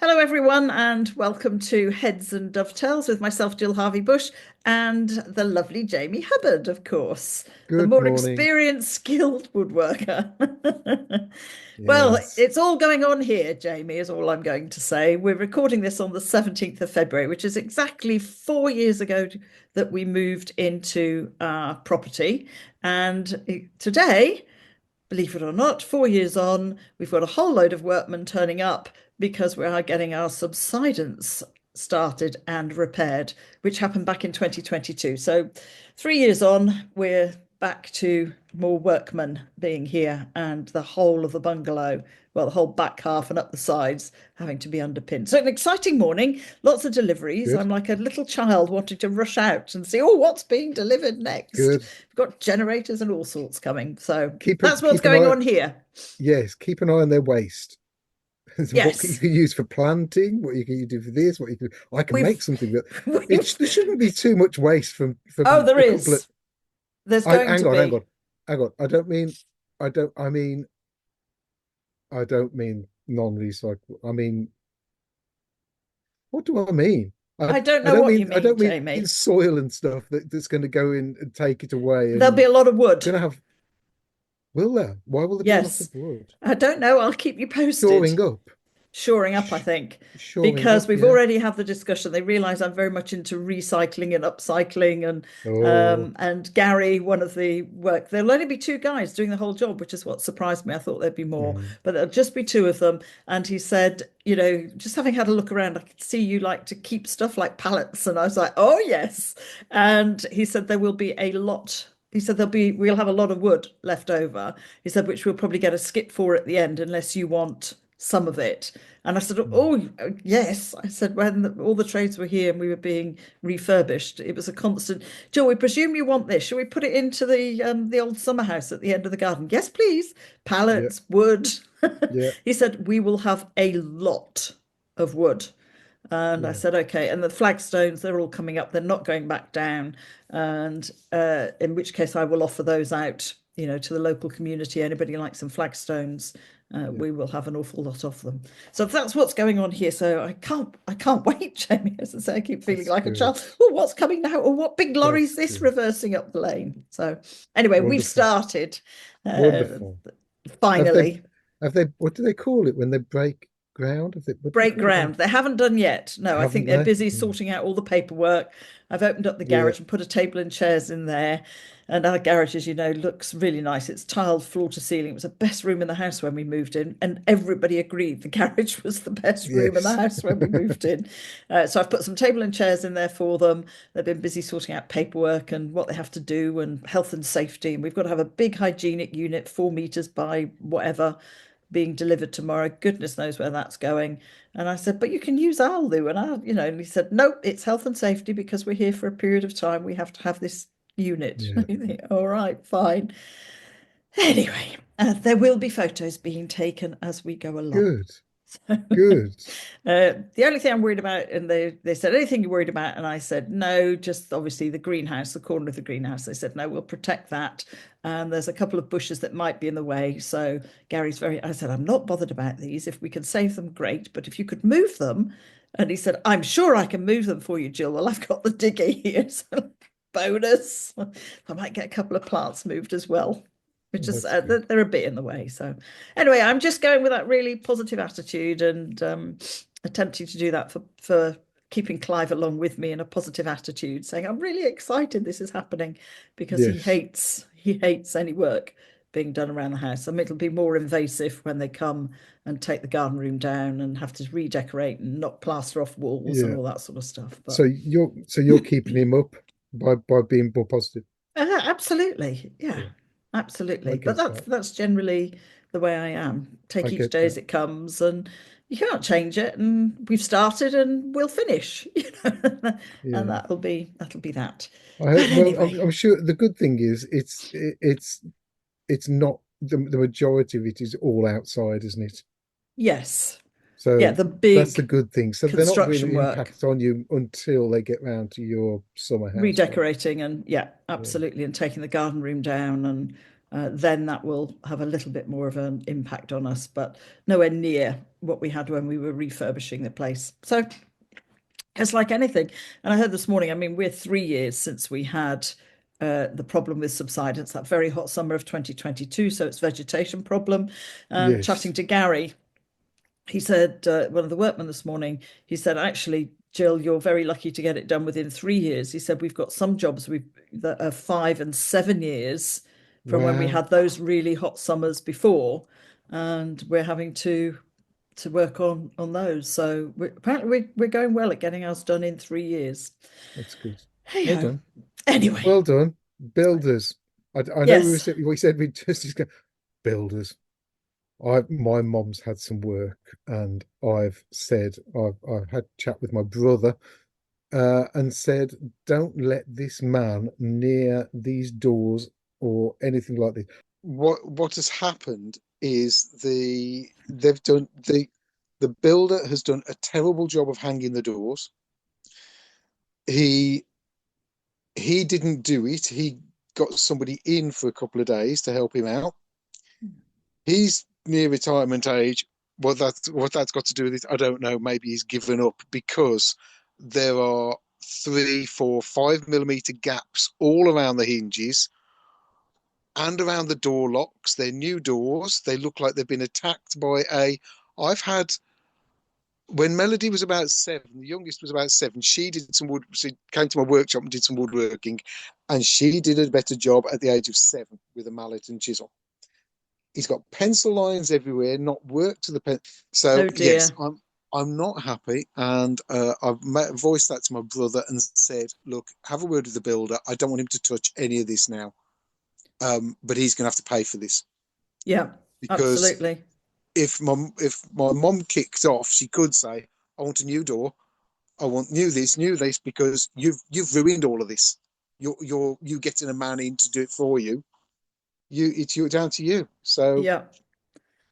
Hello, everyone, and welcome to Heads and Dovetails with myself, Jill Harvey-Bush, and the lovely Jamie Hubbard, of course, the Good more morning. experienced, skilled woodworker. Well, Yes. it's all going on here, Jamie, is all I'm going to say. We're recording this on the 17th of February, which is exactly 4 years ago that we moved into our property. And today, believe it or not, 4 years on, we've got a whole load of workmen turning up because we are getting our subsidence started and repaired, which happened back in 2022. So 3 years on, we're back to more workmen being here and the whole of the bungalow, well, the whole back half and up the sides having to be underpinned. So an exciting morning, lots of deliveries. Good. I'm like a little child wanting to rush out and see, oh, what's being delivered next? Good. We've got generators and all sorts coming. So Keep that's it. what's Keep an going eye. on here. Yes. Keep an eye on their waste. What you Yes, can use for planting. What you can do for this. What you can. I can make we've, something that. we've, There shouldn't be too much waste oh, from there a couple of. is. There's I going hang to on. Hang be. on. Hang on. I don't mean. I don't. I mean. I don't mean non-recyclable. I mean. What do I mean? I. I don't I know don't what you mean. I mean, don't mean Jamie. soil and stuff that's going to go in and take it away There'll be and a lot of wood. going to have. Will there? Why will there be a lot of Yes. wood? I don't know. I'll keep you posted. Shoring up. Shoring up, I Sh think, Shoring because up, we've yeah. already had the discussion. They realise I'm very much into recycling and upcycling, Oh, and Gary, one of the work. There'll only be two guys doing the whole job, which is what surprised me. I thought there'd be more, mm, but there'll just be two of them. And he said, just having had a look around, I could see you like to keep stuff like pallets, and I was like, oh yes. And he said there will be a lot. He said we'll have a lot of wood left over. He said, which we'll probably get a skip for at the end, unless you want some of it. And I said, mm, oh, yes. I said, when all the trades were here and we were being refurbished, it was a constant, Joe, we presume you want this. Shall we put it into the old summer house at the end of the garden? Yes, please. yeah, Pallets, wood. yeah, He said, we will have a lot of wood. And I yeah. said, okay. And the flagstones, they're all coming up. They're not going back down. And in which case I will offer those out, to the local community. Anybody like some flagstones, Yeah. we will have an awful lot of them. So that's what's going on here. So I can't wait, Jamie. As I say, I keep feeling That's like a good. child. Oh, what's coming now? Oh, what big lorry is That's this good. reversing up the lane? So anyway, we've Wonderful. started, uh, Wonderful. Have they, finally. what do they call it when they break ground? What do they Break call it when ground. They haven't done yet. No, I haven't think they're they? busy Mm. sorting out all the paperwork. I've opened up the Yeah. garage and put a table and chairs in there. And our garage, as you know, looks really nice. It's tiled floor to ceiling. It was the best room in the house when we moved in, and everybody agreed the garage was the best room in the Yes. house when we moved in. So I've put some table and chairs in there for them. They've been busy sorting out paperwork and what they have to do and health and safety. And we've got to have a big hygienic unit, 4 meters by whatever, being delivered tomorrow. Goodness knows where that's going. And I said, but you can use Alu. And he said, no, it's health and safety because we're here for a period of time. We have to have this unit. Yeah. You think, all right, fine. Anyway, there will be photos being taken as we go along. Good. Good. The only thing I'm worried about, and they said, anything you're worried about? And I said, no, just obviously the greenhouse, the corner of the greenhouse. They said, no, we'll protect that. And there's a couple of bushes that might be in the way. So I said, I'm not bothered about these. If we can save them, great. But if you could move them. And he said, I'm sure I can move them for you, Jill. Well, I've got the digger here. So bonus. I might get a couple of plants moved as well, which is That's good. they're a bit in the way. So anyway, I'm just going with that really positive attitude and attempting to do that for keeping Clive along with me in a positive attitude, saying I'm really excited this is happening because Yes. he hates any work being done around the house. I mean, it'll be more invasive when they come and take the garden room down and have to redecorate and knock plaster off walls and Yeah. all that sort of stuff. So But you're keeping him up by being more positive. absolutely, yeah, Yeah. I absolutely. But get that's that. that's generally the way I am. I Take each get day as that. it comes, and you can't change it. And we've started, and we'll finish. And Yeah. that'll be that. I But well, anyway, I'm sure the good thing is it's not the majority of it is all outside, isn't it? yes, yeah, So the that's the big good thing. So they're not construction really work, impacted on you until they get round to your summer house, right? redecorating, and yeah, Yeah. absolutely, and taking the garden room down and then that will have a little bit more of an impact on us, but nowhere near what we had when we were refurbishing the place. So it's like anything. And I heard this morning, I mean, we're 3 years since we had the problem with subsidence, that very hot summer of 2022. So it's vegetation problem. And Yes. chatting to Gary, he said, one of the workmen this morning, he said, actually, Gill, you're very lucky to get it done within 3 years. He said, we've got some jobs that are 5 and 7 years from when we Wow. had those really hot summers before. And we're having to work on those. So apparently we're going well at getting ours done in 3 years. That's good. Hey Well ho. done. Anyway, Well done. Builders. I know yes. we said we just go builders. My mom's had some work, and I've had a chat with my brother, and said, don't let this man near these doors or anything like this. What has happened is the builder has done a terrible job of hanging the doors. He he didn't do it. He got somebody in for a couple of days to help him out. He's near retirement age. What that's got to do with it, I don't know. Maybe he's given up because there are 3, 4, 5 millimeter gaps all around the hinges and around the door locks. They're new doors. They look like they've been attacked by a. I've had when Melody was about 7, the youngest was about 7. She came to my workshop and did some woodworking, and she did a better job at the age of 7 with a mallet and chisel. He's got pencil lines everywhere, not work to the pen. So Oh yes, dear. I'm not happy, and I've voiced that to my brother and said, look, have a word with the builder. I don't want him to touch any of this now, but he's going to have to pay for this Yeah, because absolutely. if my mom kicked off, she could say, I want a new door. I want new this, because you've ruined all of this. You getting a man in to do it for you. It's down to you. So, Yeah.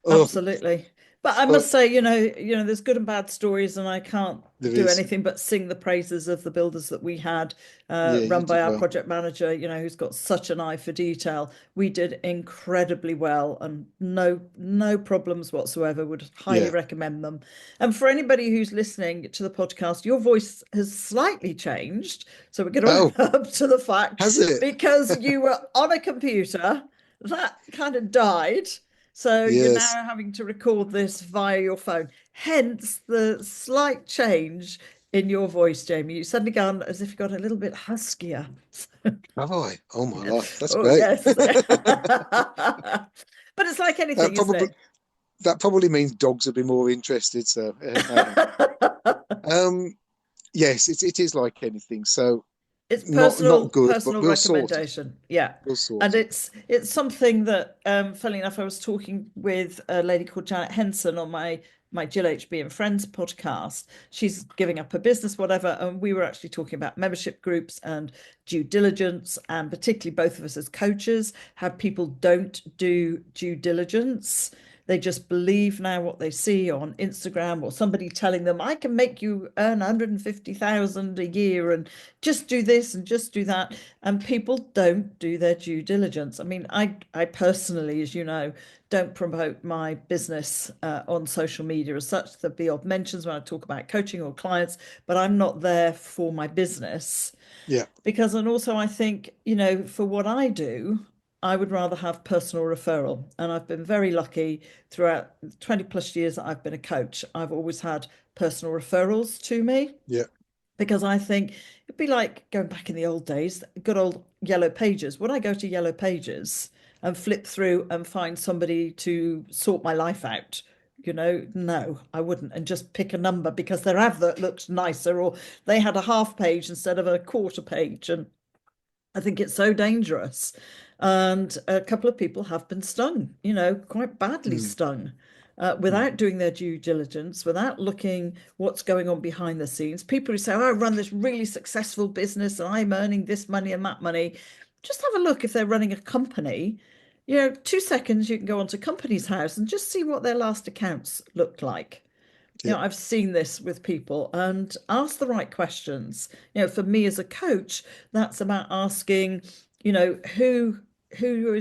oh, Absolutely. But I but must say, there's good and bad stories, and I can't there do is. anything but sing the praises of the builders that we had, Yeah, you run by did our well. project manager, who's got such an eye for detail. We did incredibly well, and no problems whatsoever. Would highly Yeah. recommend them. And for anybody who's listening to the podcast, your voice has slightly changed, so we're going to own Oh, up to the fact has it? because you were on a computer that kind of died. So you're Yes. now having to record this via your phone. Hence the slight change in your voice, Jamie. You suddenly gone as if you got a little bit huskier. Have I? Oh my life. That's Oh, great. yes. But it's like That anything, isn't probably it? that probably means dogs would be more interested. So, hey ho. Um, yes, it is like anything. So It's not good, but personal we'll sort it. recommendation. Yeah. We'll And sort it. it's something that funnily enough, I was talking with a lady called Janet Henson on my GillHB and Friends podcast. She's giving up her business, whatever, and we were actually talking about membership groups and due diligence, and particularly both of us as coaches, how people don't do due diligence. They just believe now what they see on Instagram or somebody telling them, I can make you earn 150,000 a year and just do this and just do that. And people don't do their due diligence. I mean, I personally, as you know, don't promote my business on social media as such. There'll be odd mentions when I talk about coaching or clients, but I'm not there for my business Yeah. because, and also I think, for what I do, I would rather have personal referral. And I've been very lucky throughout 20 plus years that I've been a coach. I've always had personal referrals to me Yeah. because I think it'd be like going back in the old days, good old yellow pages. Would I go to yellow pages and flip through and find somebody to sort my life out? No, I wouldn't. And just pick a number because their advert looks nicer or they had a half page instead of a quarter page. And I think it's so dangerous. And a couple of people have been stung, quite badly Mm, stung, mm, without doing their due diligence, without looking what's going on behind the scenes. People who say, oh, I run this really successful business and I'm earning this money and that money. Just have a look if they're running a company. 2 seconds, you can go onto Companies House and just see what their last accounts looked like. yeah. I've seen this with people and ask the right questions. For me as a coach, that's about asking, who who are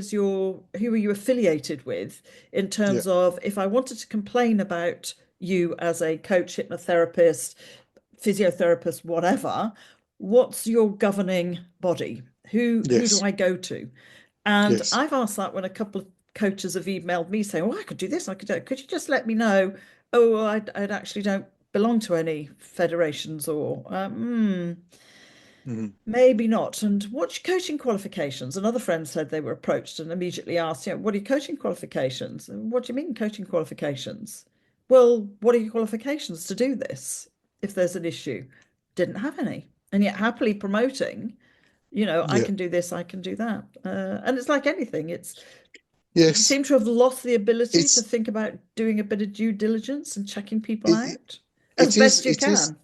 you affiliated with in Yeah. terms of if I wanted to complain about you as a coach, hypnotherapist, physiotherapist, whatever, what's your governing body? Who do Yes. I go to? And Yes. I've asked that when a couple of coaches have emailed me saying, "Oh, I could do this, I could do it. Could you just let me know?" Oh, I actually don't belong to any federations or Mhm. maybe not. And what's your coaching qualifications? Another friend said they were approached and immediately asked, what are your coaching qualifications? And what do you mean coaching qualifications? Well, what are your qualifications to do this if there's an issue? Didn't have any. And yet happily promoting, I Yeah. can do this, I can do that. And it's like anything, you Yes. seem to have lost the ability to It's think about doing a bit of due diligence and checking people it, out as it is best you it is can.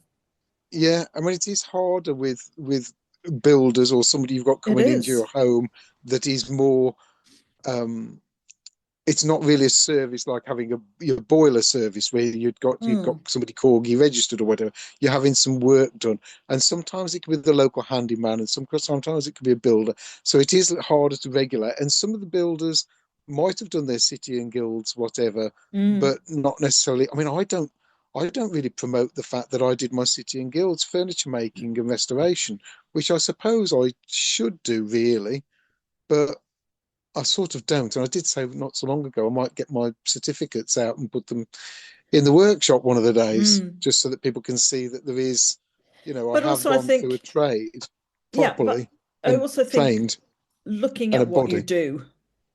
yeah. I mean, it is harder with builders or somebody you've got It coming into your is. home that is more. Um, it's not really a service like having your boiler service where you'd got Mm, somebody called you registered or whatever. You're having some work done, and sometimes it can be the local handyman, and sometimes it can be a builder. So it is harder to regulate. And some of the builders might have done their city and guilds, whatever, mm. but not necessarily. I mean, I don't really promote the fact that I did my city and guilds furniture making and restoration, which I suppose I should do really, but I sort of don't. And I did say not so long ago I might get my certificates out and put them in the workshop one of the days, Mm. just so that people can see that there is, I But have also, I gone through a think, trade yeah, but properly I and also think trained looking and a at what you body. do,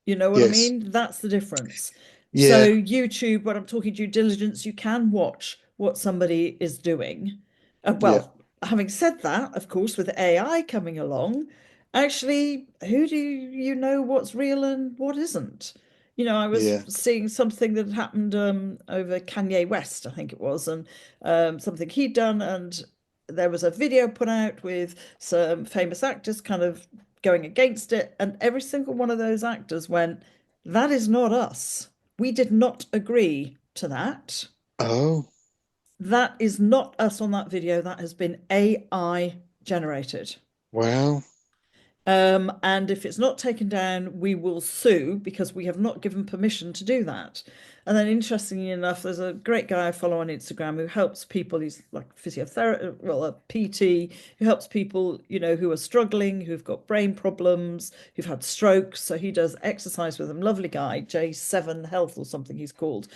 you know what I Yes. mean? That's the difference. So, Yeah. YouTube, when I'm talking due diligence, you can watch what somebody is doing. Yeah. Well, having said that, of course, with AI coming along, actually, who do you know what's real and what isn't? I was Yeah. seeing something that happened over Kanye West, I think it was, and something he'd done, and there was a video put out with some famous actors kind of going against it, and every single one of those actors went, "That is not us. We did not agree to that. Oh, That is not us on that video. That has been AI generated." wow. And if it's not taken down, we will sue because we have not given permission to do that. And then, interestingly enough, there's a great guy I follow on Instagram who helps people. He's like physiotherapist, well, a PT who helps people, who are struggling, who've got brain problems, who've had strokes. So he does exercise with them. Lovely guy, J7 Health or something he's called.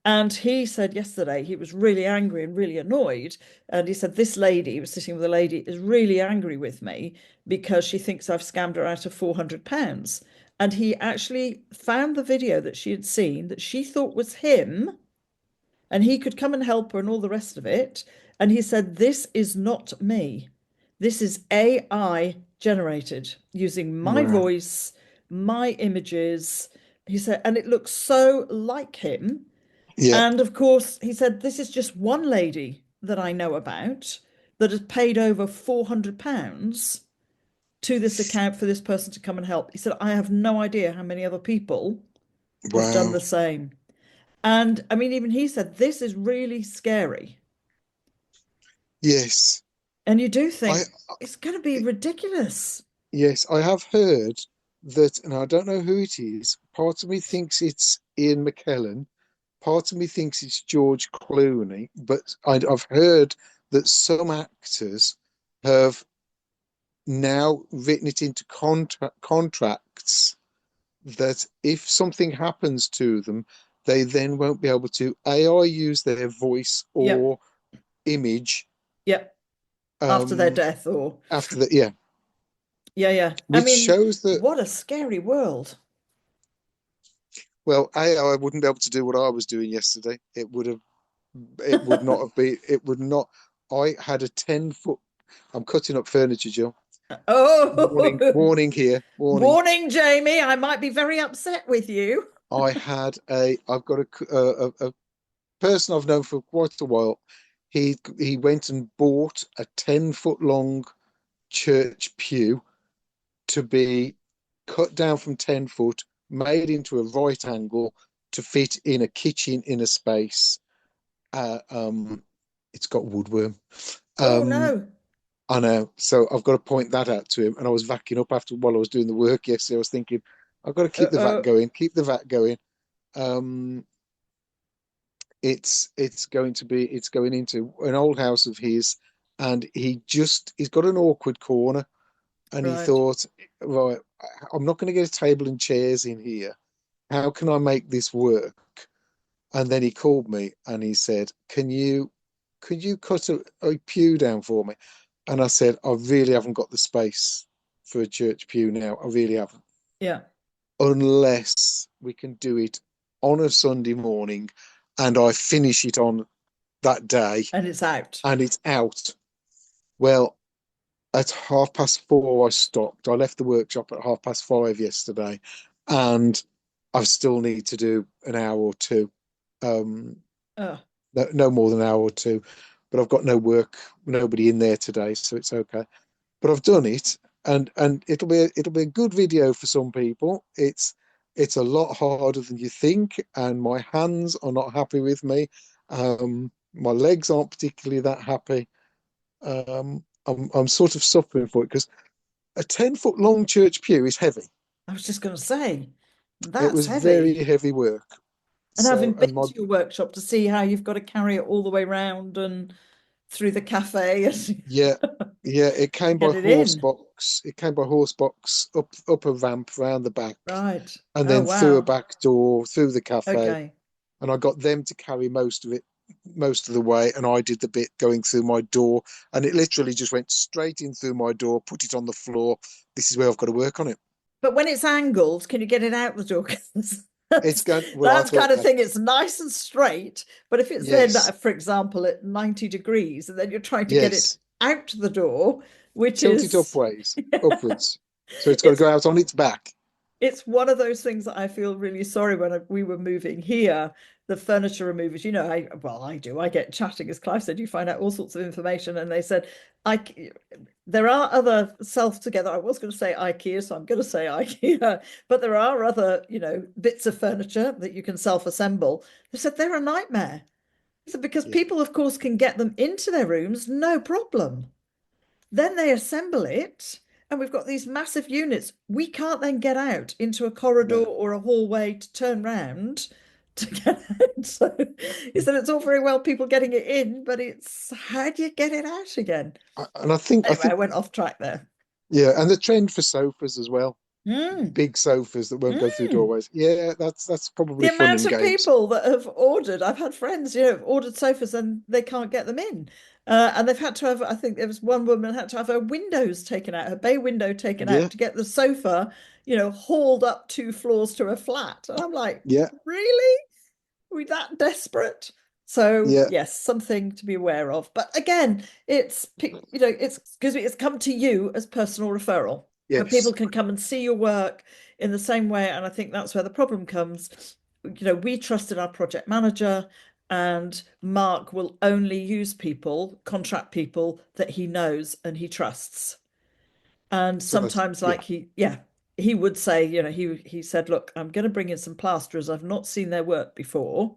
And he said yesterday he was really angry and really annoyed. And he said, this lady, he was sitting with a lady, is really angry with me because she thinks I've scammed her out of £400. And he actually found the video that she had seen that she thought was him and he could come and help her and all the rest of it. And he said, this is not me. This is AI generated using my Wow. voice, my images. He said, and it looks so like him. Yeah. And of course, he said, this is just one lady that I know about that has paid over £400 to this account for this person to come and help. He said, I have no idea how many other people have done Wow. the same. And I mean, even he said, this is really scary. Yes. And you do I think it's going to be ridiculous. yes, I have heard that, and I don't know who it is. Part of me thinks it's Ian McKellen. Part of me thinks it's George Clooney, but I've heard that some actors have now written it into contracts that if something happens to them, they then won't be able to AI use their voice Yep. or image Yep. After their um, death, or after that. Yeah, yeah, yeah. I which mean, shows that, what a scary world. well, AI wouldn't be able to do what I was doing yesterday. It would not have been, it would not. I had a 10 foot. I'm cutting up furniture, Jill. Warning, Oh, warning here, warning. warning, Jamie. I might be very upset with you. I've got a person I've known for quite a while. He went and bought a 10 foot long church pew to be cut down from 10 foot, made into a right angle to fit in a kitchen in a space. Um, it's got woodworm. Oh Um, no. I know. So I've got to point that out to him. And I was backing up after while I was doing the work yesterday. I was thinking, I've got to keep the VAT Uh-oh. going, keep the VAT going. Um, it's going into an old house of his, and he's got an awkward corner, and he Right. thought, right, I'm not going to get a table and chairs in here. How can I make this work? And then he called me and he said, could you cut a pew down for me? And I said, I really haven't got the space for a church pew now. I really haven't. Yeah. Unless we can do it on a Sunday morning and I finish it on that day And it's out. and it's out. Well, at 4:30, I stopped. I left the workshop at 5:30 yesterday, and I still need to do an hour or two. Um, Oh, no more than an hour or two, but I've got no work, nobody in there today, so it's okay. But I've done it, and it'll be a good video for some people. It's a lot harder than you think, and my hands are not happy with me. My legs aren't particularly that happy. I'm sort of suffering for it because a 10-foot long church pew is heavy. I was just going to say, It that's was very heavy. heavy work. And having So, and been my to your workshop to see how you've got to carry it all the way round and through the cafe and Yeah, yeah, to get it in. It came by horse box up a ramp around the back, Right. and Oh, then through a wow. back door through the cafe. Okay. And I got them to carry most of it, most of the way, and I did the bit going through my door. And it literally just went straight in through my door, put it on the floor. This is where I've got to work on it. But when it's angled, can you get it out the door? 'Cause It's That's, going well. I that's thought kind of that. thing. It's nice and straight, but if it's then, Yes, for example, at 90 degrees, and then you're trying to get it yes. out the door, which Tilt it is, upways, upwards. So it's got to it's go out on its back. it's one of those things that I feel really sorry when we were moving here. The furniture removers, I do. I get chatting, as Clive said, you find out all sorts of information, and they said, I there are other self together. I was going to say IKEA, so I'm going to say IKEA, but there are other, bits of furniture that you can self-assemble. They said they're a nightmare. They said because Yeah, people, of course, can get them into their rooms, no problem. Then they assemble it, and we've got these massive units. We can't then get out into a corridor no. or a hallway to turn round to get out. So he said it's all very well people getting it in, but it's how do you get it out again? And I Anyway, I think, went off track there. yeah, and the trend for sofas as well, Mm, big sofas that won't go through mm. doorways. Yeah, that's The probably fun amount and of games. people that have ordered, I've had friends, ordered sofas and they can't get them in. And they've had to have, I think there was one woman had to have her windows taken out, her bay window taken out Yeah, to get the sofa, hauled up 2 floors to a flat. And I'm like, yeah, really? Are we that desperate? So yeah, yes, something to be aware of. But again, it's because it's come to you as personal referral. And people yes, can come and see your work in the same way. And I think that's where the problem comes. We trusted our project manager, and Mark will only use contract people that he knows and he trusts. And so that's sometimes, yeah, like he would say, he said, look, I'm going to bring in some plasterers. I've not seen their work before.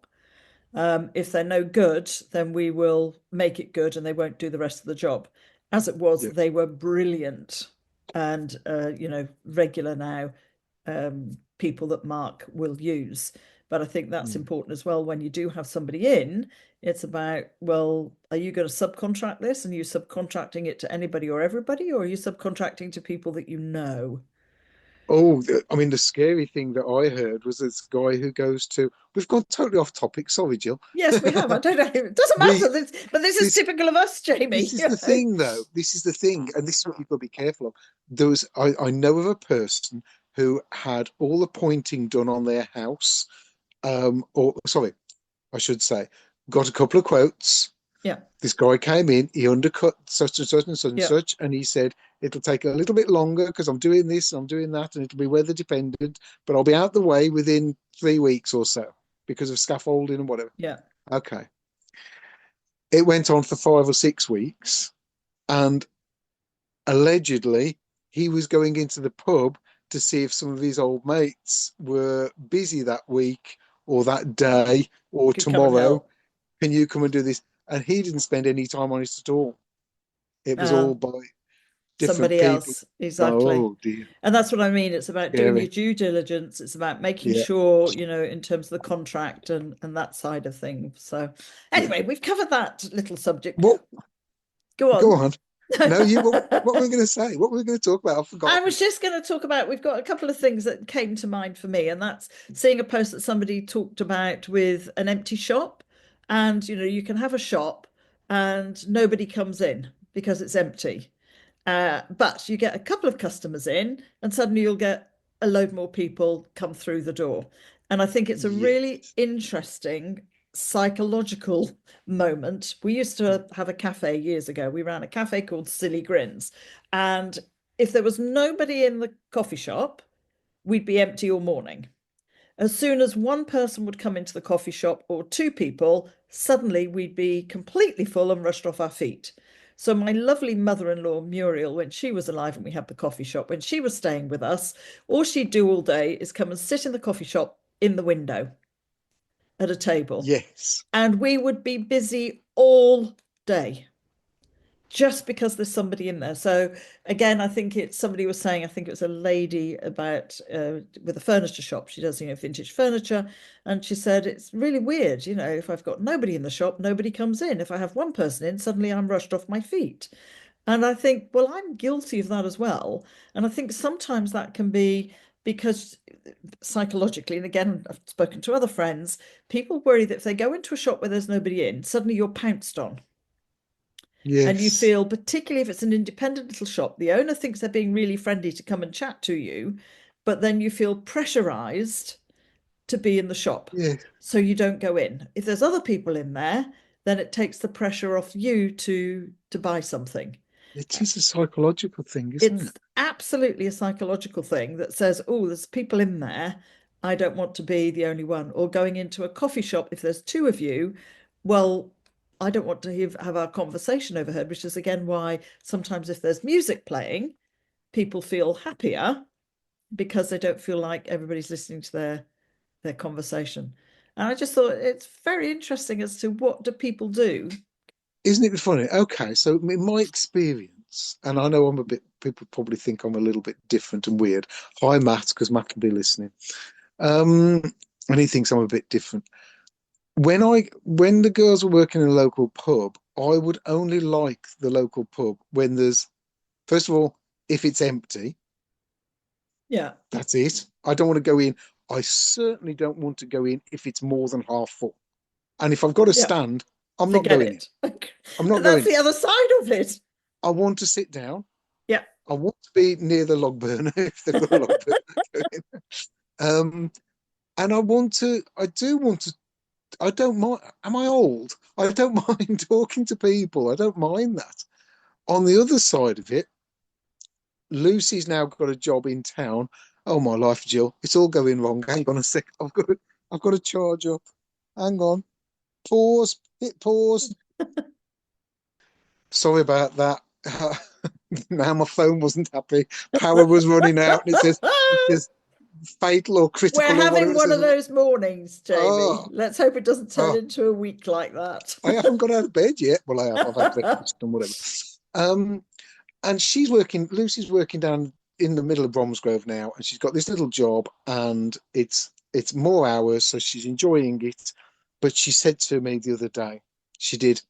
If they're no good, then we will make it good and they won't do the rest of the job. As it was, yeah. they were brilliant and regular now, people that Mark will use. But I think that's Mm. important as well. When you do have somebody in, it's about, well, are you going to subcontract this, and you subcontracting it to anybody or everybody, or are you subcontracting to people that you know? Oh, I mean, the scary thing that I heard was this guy who goes to. We've gone totally off topic. Sorry, Jill. Yes, we have. I don't know. It doesn't We matter. But this is this typical of us, this Jamie. is the thing, though. This is the thing, and this is what you've got to be careful of. I know of a person who had all the pointing done on their house. Or sorry, I should say, got a couple of quotes. Yeah, This guy came in, he undercut such and such and such and yeah, such, and he said, it'll take a little bit longer because I'm doing this, I'm doing that, and it'll be weather dependent, but I'll be out the way within 3 weeks or so because of scaffolding and whatever. yeah. Okay. It went on for 5 or 6 weeks, and allegedly he was going into the pub to see if some of his old mates were busy that week or that day or Could come and tomorrow. help. Can you come and do this? And he didn't spend any time on it at all. It was all Uh, by different somebody people. else. Exactly. Oh dear. And that's what I mean. It's about doing your Scary. due diligence. It's about making Yeah. sure, in terms of the contract and that side of things. So Yeah. anyway, we've covered that little subject. What? Go Go on. on. No, you. What were we going to say? What were we going to talk about? I've I forgotten. was just going to talk about, we've got a couple of things that came to mind for me, and that's seeing a post that somebody talked about with an empty shop. And, you can have a shop and nobody comes in because it's empty. But you get a couple of customers in, and suddenly you'll get a load more people come through the door. And I think it's a Yeah. really interesting psychological moment. We used to have a cafe years ago. We ran a cafe called Silly Grins. And if there was nobody in the coffee shop, we'd be empty all morning. As soon as one person would come into the coffee shop or two people, suddenly we'd be completely full and rushed off our feet. So, my lovely mother in law, Muriel, when she was alive and we had the coffee shop, when she was staying with us, all she'd do all day is come and sit in the coffee shop in the window at a table. Yes. And we would be busy all day just because there's somebody in there. So again, I think it's somebody was saying, I think it was a lady about with a furniture shop. She does, vintage furniture. And she said, it's really weird, if I've got nobody in the shop, nobody comes in. If I have one person in, suddenly I'm rushed off my feet. And I think, well, I'm guilty of that as well. And I think sometimes that can be because psychologically, and again, I've spoken to other friends, people worry that if they go into a shop where there's nobody in, suddenly you're pounced on. And you Yes. feel, particularly if it's an independent little shop, the owner thinks they're being really friendly to come and chat to you, but then you feel pressurized to be in the shop. Yeah. So you don't go in. If there's other people in there, then it takes the pressure off you to buy something. It is a psychological thing, isn't It's it? absolutely a psychological thing that says, oh, there's people in there. I don't want to be the only one. Or going into a coffee shop, if there's two of you, well, I don't want to have our conversation overheard, which is again why sometimes if there's music playing, people feel happier because they don't feel like everybody's listening to their conversation. And I just thought it's very interesting as to what do people do. Isn't it funny? Okay, so in my experience, and I know I'm a bit, people probably think I'm a little bit different and weird. Hi, Matt, because Matt can be listening. Um, and he thinks I'm a bit different. When the girls were working in a local pub, I would only like the local pub when there's, first of all, if it's empty, Yeah, that's it. I don't want to go in. I certainly don't want to go in if it's more than half full. And if I've got to yeah, stand, I'm not forget going in. it. I'm not That's going in. the other side of it. I want to sit down. Yeah. I want to be near the log burner if they've got a log burner going. Um, and I do want to, I don't mind. Am I old? I don't mind talking to people. I don't mind that. On the other side of it, Lucy's now got a job in town. Oh my life, Jill, it's all going wrong. Hang on a sec. I've got to charge up. Hang on. Pause. Hit pause. Sorry about that. Now my phone wasn't happy. Power was running out, and it says fatal or We're critical or whatever having it one says. of those mornings, Jamie. Oh, Let's hope it doesn't turn oh, into a week like that. I haven't got out of bed yet. Well, I have. I've had breakfast and whatever. Um, and she's working. Lucy's working down in the middle of Bromsgrove now, and she's got this little job, and it's more hours, so she's enjoying it. But she said to me the other day, she did.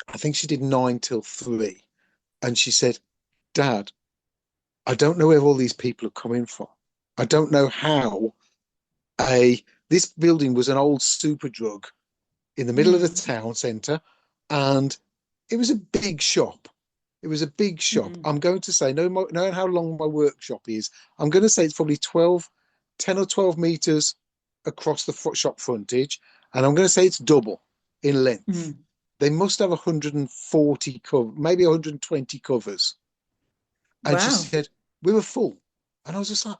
I think she did 9 till 3, and she said, "Dad, I don't know where all these people are coming from. I don't know how a this building was an old super drug in the middle of the Mm, town centre, and it was a big shop. It was a big shop. mm. I'm going to say, no, knowing how long my workshop is, I'm going to say it's probably 10 or 12 meters across the shop frontage, and I'm going to say it's double in length. Mm. They must have 140 cover, maybe 120 covers. And she Wow. said, we were full. And I was just like,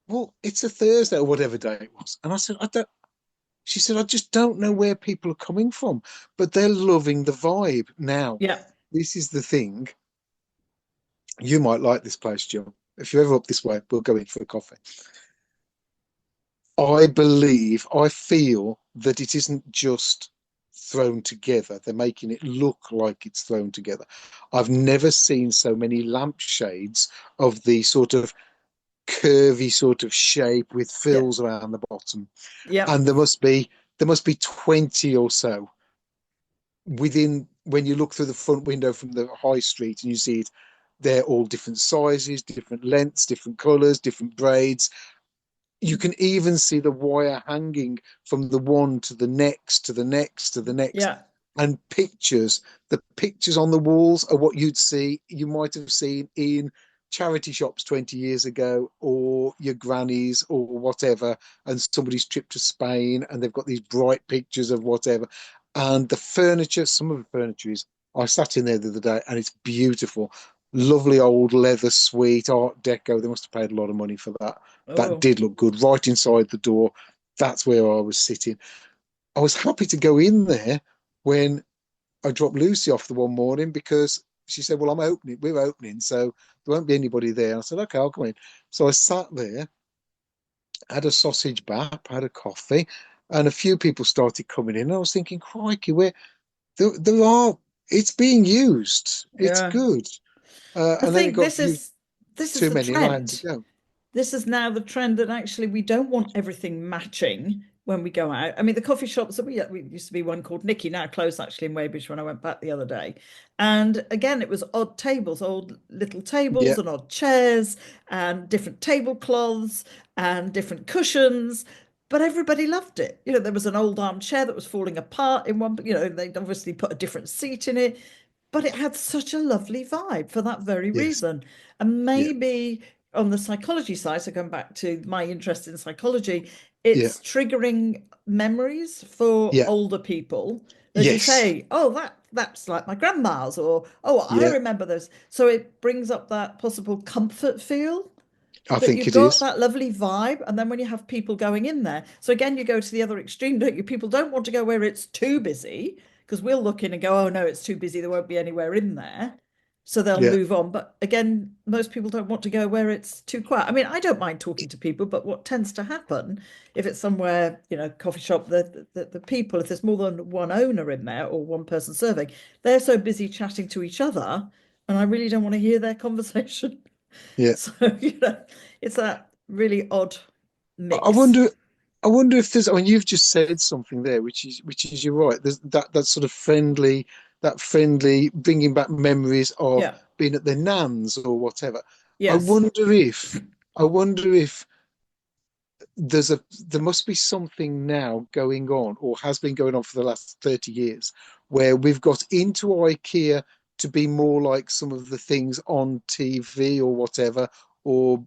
well, it's a Thursday or whatever day it was. And I said, I don't, she said, I just don't know where people are coming from, but they're loving the vibe now. Yeah. This is the thing. You might like this place, Jill. If you're ever up this way, we'll go in for a coffee. I feel that it isn't just thrown together. They're making it look like it's thrown together. I've never seen so many lampshades of the sort of curvy sort of shape with Yeah. frills around the bottom. Yeah. And there must be 20 or so within when you look through the front window from the high street and you see it, they're all different sizes, different lengths, different colours, different braids. You can even see the wire hanging from the one to the next to the next to the next. Yeah. And pictures, the pictures on the walls are what you might have seen in charity shops 20 years ago, or your granny's or whatever. And somebody's trip to Spain and they've got these bright pictures of whatever. And the furniture, some of the furniture is, I sat in there the other day and it's beautiful. Lovely old leather suite, Art Deco. They must have paid a lot of money for that. That Oh, did look good. Right inside the door, that's where I was sitting. I was happy to go in there when I dropped Lucy off the one morning because she said, "Well, we're opening, so there won't be anybody there." I said, "Okay, I'll come in." So I sat there, had a sausage bap, had a coffee, and a few people started coming in. And I was thinking, crikey, there are, it's being used. It's yeah. good. I And then it think got used this is too the many and I had to trend. go. This is now the trend that actually we don't want everything matching when we go out. I mean, the coffee shops that we used to be one called Nicky, now closed actually in Weybridge when I went back the other day. And again, it was odd tables, old little tables Yeah, and odd chairs and different tablecloths and different cushions. But everybody loved it. You know, there was an old armchair that was falling apart in one, you know, they'd obviously put a different seat in it, but it had such a lovely vibe for that very yes, reason. And yeah, maybe on the psychology side, so going back to my interest in psychology, yeah, it's triggering memories for yeah, older people. As you yes, say, oh, that's like my grandma's, or oh, I yeah. remember those. So it brings up that possible comfort feel I that think you've it got is. that lovely vibe. And then when you have people going in there, so again, you go to the other extreme, don't you? People don't want to go where it's too busy because we'll look in and go, oh no, it's too busy. There won't be anywhere in there. So they'll Yeah, move on. But again, most people don't want to go where it's too quiet. I mean, I don't mind talking to people, but what tends to happen if it's somewhere, you know, coffee shop, the people, if there's more than one owner in there or one person serving, they're so busy chatting to each other, and I really don't want to hear their conversation. yeah. So, you know, it's that really odd I mix. wonder. I wonder if there's. I mean, you've just said something there, which is you're right. There's that sort of friendly, bringing back memories of Yeah. being at their nans or whatever. I Yes. wonder if. I wonder if there must be something now going on or has been going on for the last 30 years where we've got into IKEA to be more like some of the things on TV or whatever, or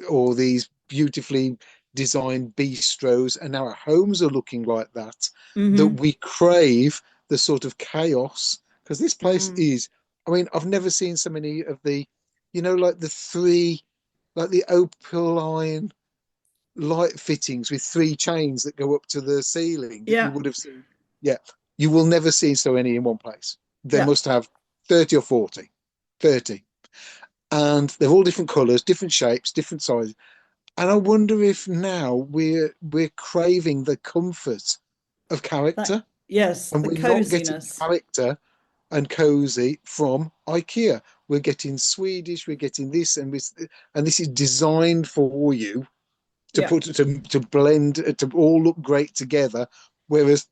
or these beautifully designed bistros, and now our homes are looking like that, that Mm-hmm. we crave the sort of chaos. Because this place Mm. is, I mean, I've never seen so many of the, like the three, like the opaline light fittings with three chains that go up to the ceiling that you Yeah. would have seen. Yeah, you will never see so many in one place. They Yeah. must have 30 or 40, 30. And they're all different colours, different shapes, different sizes. And I wonder if now we're craving the comfort of That, character, yes, and the we're not getting coziness. character and cozy from IKEA. We're getting Swedish, we're getting this, and this is designed for you to Yeah. put to blend to all look great together, whereas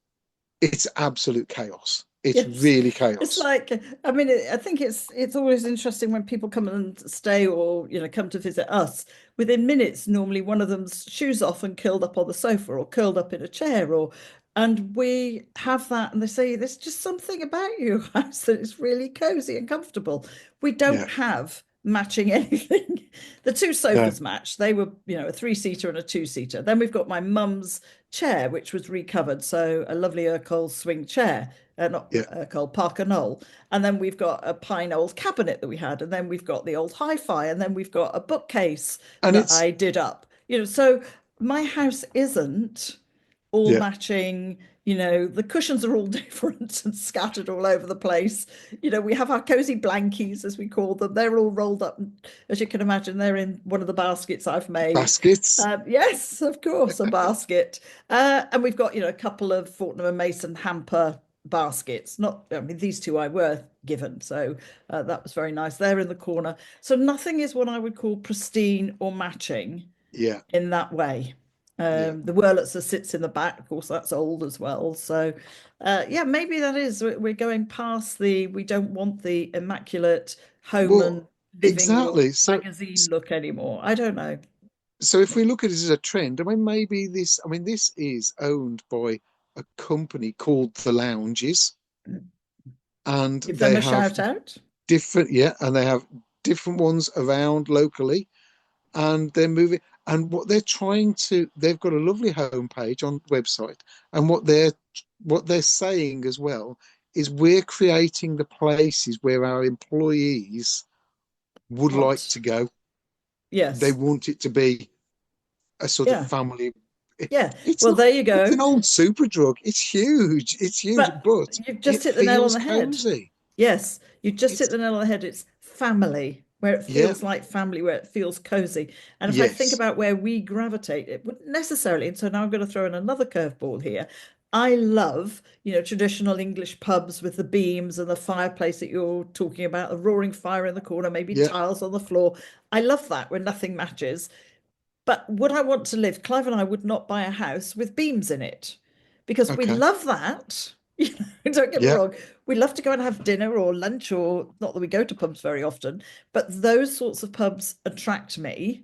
it's absolute chaos. It's Yes, really it's chaos. like, I mean, I think it's always interesting when people come and stay or, you know, come to visit us. Within minutes, normally one of them's shoes off and curled up on the sofa or curled up in a chair, or and we have that, and they say there's just something about your house that is really cozy and comfortable. We Yeah, don't have matching anything. The two no, sofas match. They were, you know, a three-seater and a two-seater. Then we've got my mum's chair, which was recovered, so a lovely Urkel swing chair, not yeah, Urkel, Parker Knoll. And then we've got a pine old cabinet that we had, and then we've got the old hi-fi, and then we've got a bookcase and that it's I did up. You know, so my house isn't all Yeah. matching. You know, the cushions are all different and scattered all over the place. You know, we have our cozy blankies, as we call them. They're all rolled up. As you can imagine, they're in one of the baskets I've made. Baskets. Yes, of course, a basket. And we've got, a couple of Fortnum and Mason hamper baskets. Not, I mean, these two I were given, so that was very nice. They're in the corner. So nothing is what I would call pristine or matching Yeah. in that way. Yeah. The Wurlitzer sits in the back, of course, that's old as well. So, yeah, maybe that is, we're going past the, we don't want the immaculate home and Well, living look, exactly. magazine look anymore. I don't know. So if we look at it as a trend, I mean, maybe this, I mean, this is owned by a company called The Lounges, and Give them they a have shout out. different, yeah, and they have different ones around locally, and they're moving. And what they're trying to, they've got a lovely homepage on the website, and what they're saying as well is we're creating the places where our employees would like Want. to go. They Yes. want it to be a sort of Yeah. family. Yeah. It's Well, not. there you It's go. an old super drug. It's huge. It's huge, But but you've just it hit the nail on feels the head. cozy. Yes, you just hit It's the nail on the head. It's family, where it yeah, feels like family, where it feels cozy. And if I think yes, about where we gravitate, it wouldn't necessarily. And so now I'm going to throw in another curveball here. I love, traditional English pubs with the beams and the fireplace that you're talking about, a roaring fire in the corner, maybe yeah. tiles on the floor. I love that when nothing matches. But would I want to live? Clive and I would not buy a house with beams in it because we Okay, love that. Don't get me yeah, wrong. We love to go and have dinner or lunch, or not that we go to pubs very often, but those sorts of pubs attract me,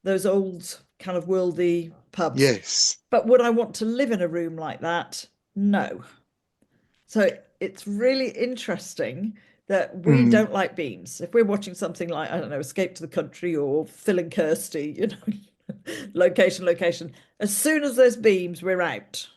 those old kind of worldy pubs. yes, But would I want to live in a room like that? No. So it's really interesting that we mm, don't like beams. If we're watching something like, I don't know, Escape to the Country or Phil and Kirsty, location, location. As soon as there's beams, we're out.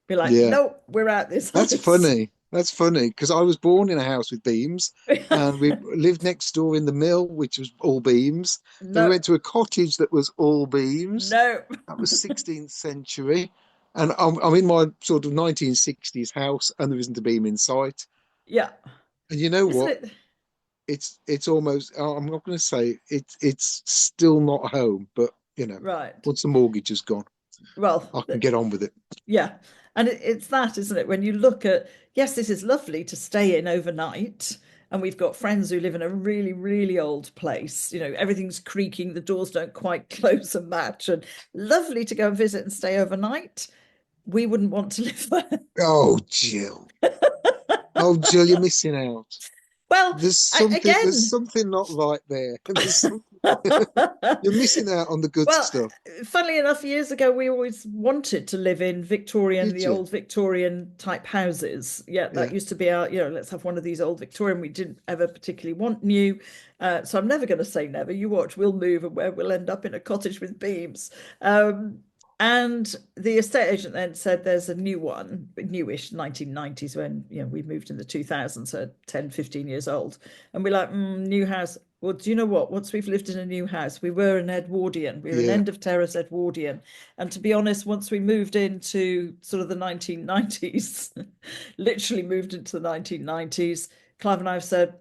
Be like, yeah. nope, we're out this That's house. funny. That's funny because I was born in a house with beams, and we lived next door in the mill, which was all beams. Then we No, went to a cottage that was all beams. no. That was 16th century. And I'm in my sort of 1960s house, and there isn't a beam in sight. Yeah. And you know Isn't what? it? It's almost, I'm not going to say it's still not home, but Right. once the mortgage is gone, Well, I can get on with it. yeah. And it's that, isn't it? When you look at, yes, this is lovely to stay in overnight. And we've got friends who live in a really, really old place. Everything's creaking, the doors don't quite close and match. And lovely to go and visit and stay overnight. We wouldn't want to live there. Oh, Jill. Oh, Jill, you're missing out. Well, There's something there's again, something not right there. There's something you're missing out on the good well, stuff. funnily enough, years ago, we always wanted to live in Victorian, Did the you? old Victorian type houses. Yeah, that Yeah. used to be our, let's have one of these old Victorian. We didn't ever particularly want new. So I'm never going to say never. You watch, we'll move and where we'll end up in a cottage with beams. And the estate agent then said there's a new one, newish, 1990s, when we moved in the 2000s, so 10, 15 years old. And we're like, new house. Well, do you know what? Once we've lived in a new house, we were an Edwardian. We were an Yeah. end of terrace Edwardian. And to be honest, once we moved into sort of the 1990s, literally moved into the 1990s, Clive and I have said,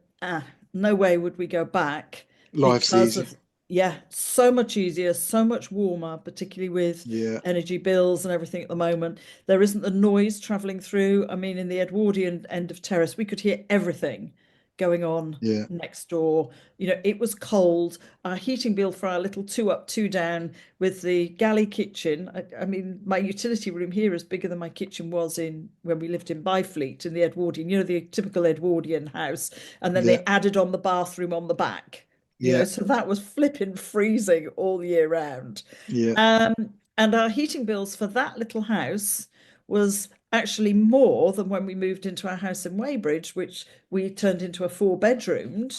no way would we go back Life's because easy. of, yeah, so much easier, so much warmer, particularly with Yeah. energy bills and everything at the moment. There isn't the noise traveling through. I mean, in the Edwardian end of terrace, we could hear everything going on Yeah. next door. It was cold. Our heating bill for our little two up, two down with the galley kitchen. I mean, my utility room here is bigger than my kitchen was in when we lived in Byfleet in the Edwardian, the typical Edwardian house. And then Yeah. they added on the bathroom on the back. Yeah. So that was flipping freezing all year round. Yeah. Um, and our heating bills for that little house was actually more than when we moved into our house in Weybridge, which we turned into a four bedroom,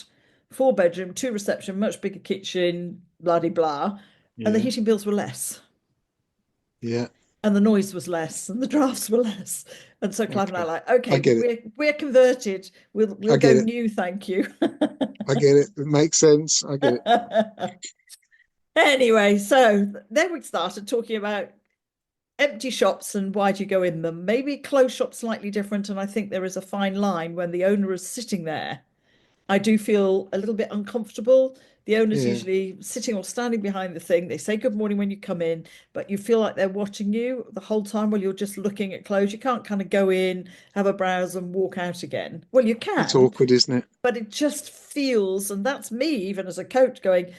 two reception, much bigger kitchen, blah de blah. And the Yeah. heating bills were less. Yeah. And the noise was less and the drafts were less. And so Clive and I are Okay. like, I okay, get it. we're converted. We'll I go get it. new, thank you. I get it. It makes sense. I get it. Anyway, so then we started talking about empty shops and why do you go in them? Maybe closed shops slightly different, and I think there is a fine line when the owner is sitting there. I do feel a little bit uncomfortable. The owner's Yeah, usually sitting or standing behind the thing. They say good morning when you come in, but you feel like they're watching you the whole time while you're just looking at clothes. You can't kind of go in, have a browse, and walk out again. Well, you it's can, awkward, isn't it? but it just feels, and that's me even as a coach going,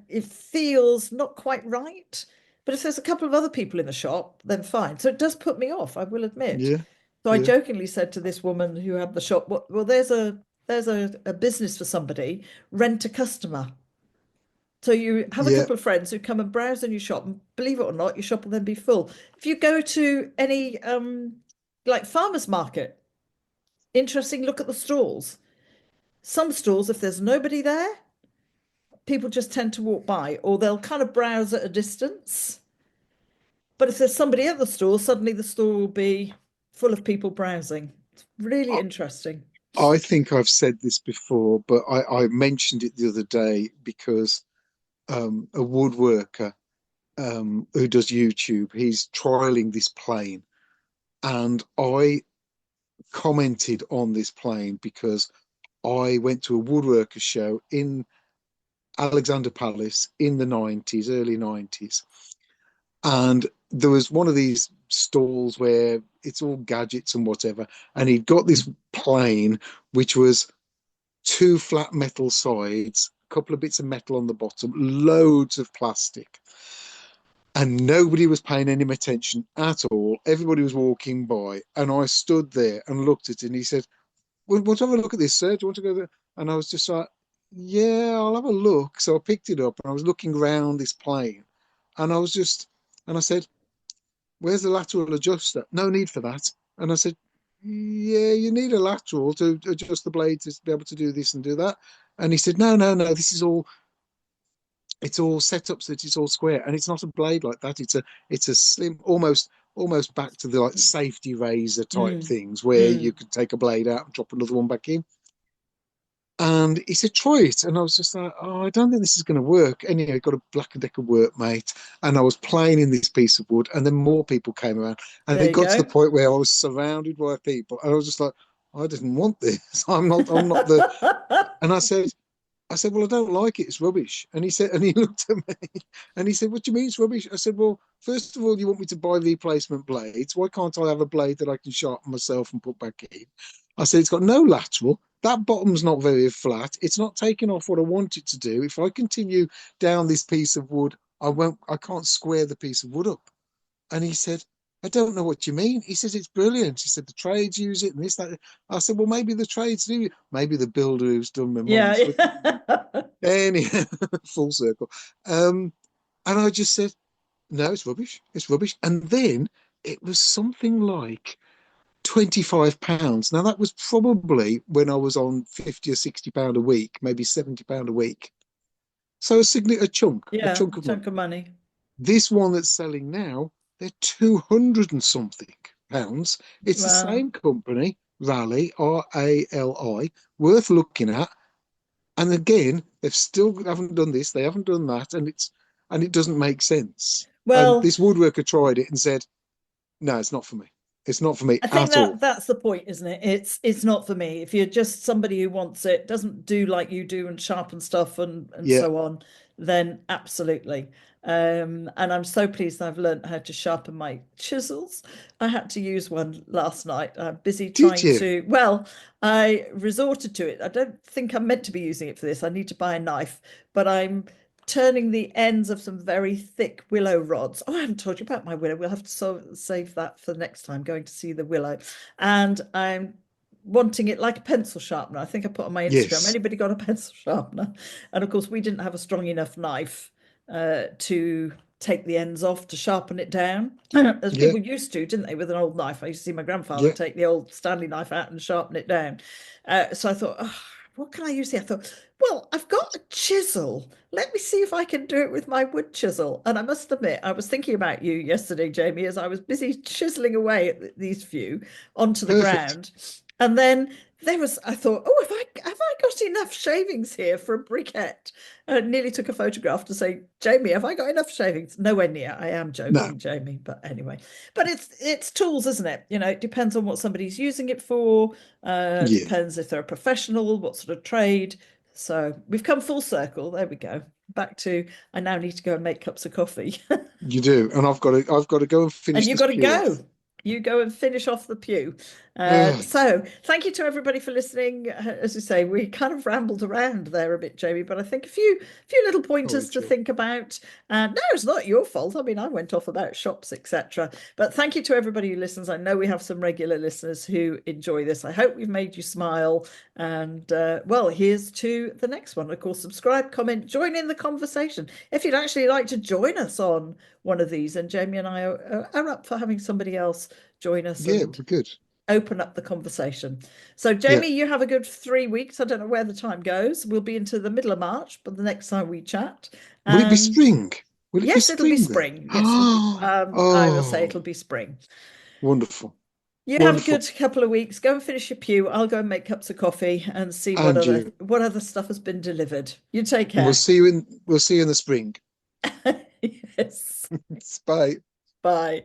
it feels not quite right. But if there's a couple of other people in the shop, then fine. So it does put me off, I will admit. Yeah, So I yeah, jokingly said to this woman who had the shop, well, there's a business for somebody, rent a customer. So you have a yeah, couple of friends who come and browse in your shop, and believe it or not, your shop will then be full. If you go to any like farmers market, interesting, look at the stalls. Some stalls, if there's nobody there, people just tend to walk by, or they'll kind of browse at a distance. But if there's somebody at the store, suddenly the store will be full of people browsing. It's really I, interesting. I think I've said this before, but I mentioned it the other day because a woodworker who does YouTube, he's trialing this plane, and I commented on this plane because I went to a woodworker show in Alexander Palace in the 90s, early 90s. And there was one of these stalls where it's all gadgets and whatever. And he'd got this plane, which was two flat metal sides, a couple of bits of metal on the bottom, loads of plastic. And nobody was paying any attention at all. Everybody was walking by. And I stood there and looked at it. And he said, well, want to have a look at this, sir? Do you want to go there? And I was just like, yeah, I'll have a look. So I picked it up and I was looking around this plane. And I was just, and I said, where's the lateral adjuster? No need for that. And I said, yeah, you need a lateral to adjust the blade to be able to do this and do that. And he said, no, no, no, this is all, it's all set up so that it's all square. And it's not a blade like that. It's a slim, almost back to the like safety razor type Mm, things where you mm. could take a blade out and drop another one back in. And he said, try it. And I was just like, oh, I don't think this is going to work. Anyway, I got a Black and Decker workmate and I was playing in this piece of wood. And then more people came around. And There it you got to the go. point where I was surrounded by people. And I was just like, I didn't want this. I'm not the. And I said, well, I don't like it. It's rubbish. And he said, and he looked at me and he said, what do you mean it's rubbish? I said, well, first of all, you want me to buy replacement blades. Why can't I have a blade that I can sharpen myself and put back in? I said, it's got no lateral. That bottom's not very flat. It's not taking off what I want it to do. If I continue down this piece of wood, I can't square the piece of wood up. And he said, I don't know what you mean. He says, it's brilliant. He said, the trades use it and this, that. I said, well, maybe the trades do. Maybe the builder who's done my Yeah. mum's anyhow, full circle. And I just said, no, it's rubbish. It's rubbish. And then it was something like £25. Now that was probably when I was on 50 or £60 a week, maybe £70 a week. So a Yeah, chunk of money. chunk of money. This one that's selling now, they're 200 and something pounds. It's the Wow. same company, Rally, RALI, worth looking at. And again, they've still haven't done this, they haven't done that, and it doesn't make sense. And Well, this woodworker tried it and said, no, it's not for me. It's not for me I think at all. that's the point, isn't it? It's not for me. If you're just somebody who wants it, doesn't do like you do and sharpen stuff and Yeah. so on, then absolutely. And I'm so pleased I've learned how to sharpen my chisels. I had to use one last night. I'm busy Did trying you? to, well, I resorted to it. I don't think I'm meant to be using it for this. I need to buy a knife, but I'm turning the ends of some very thick willow rods. Oh, I haven't told you about my willow. We'll have to save that for the next time going to see the willow. And I'm wanting it like a pencil sharpener. I think I put on my Instagram, Yes. anybody got a pencil sharpener? And of course, we didn't have a strong enough knife to take the ends off to sharpen it down, as Yeah. people used to, didn't they, with an old knife? I used to see my grandfather Yeah. take the old Stanley knife out and sharpen it down. So I thought, oh, what can I use here? I thought, well, I've got a chisel. Let me see if I can do it with my wood chisel. And I must admit, I was thinking about you yesterday, Jamie, as I was busy chiseling away at these few onto the Perfect. ground. And then I thought, oh, have I got enough shavings here for a briquette? I nearly took a photograph to say, Jamie, have I got enough shavings? Nowhere near. I am No. joking, Jamie, but anyway. But it's tools, isn't it? It depends on what somebody's using it for. Yeah, Depends if they're a professional, what sort of trade. So we've come full circle. There we go. Back to I now need to go and make cups of coffee. you do. And I've got to go and And finish you this got to pew go. off. You go and finish off the pew. Ugh, So thank you to everybody for listening. As you say, we kind of rambled around there a bit, Jamie, but I think a few little sorry, pointers to Jill. think about. No, it's not your fault. I mean, I went off about shops, etc. But thank you to everybody who listens. I know we have some regular listeners who enjoy this. I hope we've made you smile. And well, here's to the next one. Of course, subscribe, comment, join in the conversation. If you'd actually like to join us on one of these, and Jamie and I are up for having somebody else join us Yeah, and we're good. open up the conversation. So, Yeah. Jamie, you have a good 3 weeks. I don't know where the time goes. We'll be into the middle of March, but the next time we chat. Will it be And spring? Will it be yes, it'll be spring then? spring. Yes, it'll be. I will say it'll Oh, be spring. wonderful. You have a Wonderful. good couple of weeks. Go and finish your pew. I'll go and make cups of coffee and see what And other you. what other stuff has been delivered. You take And care. we'll see you in the spring. Yes. Bye. Bye.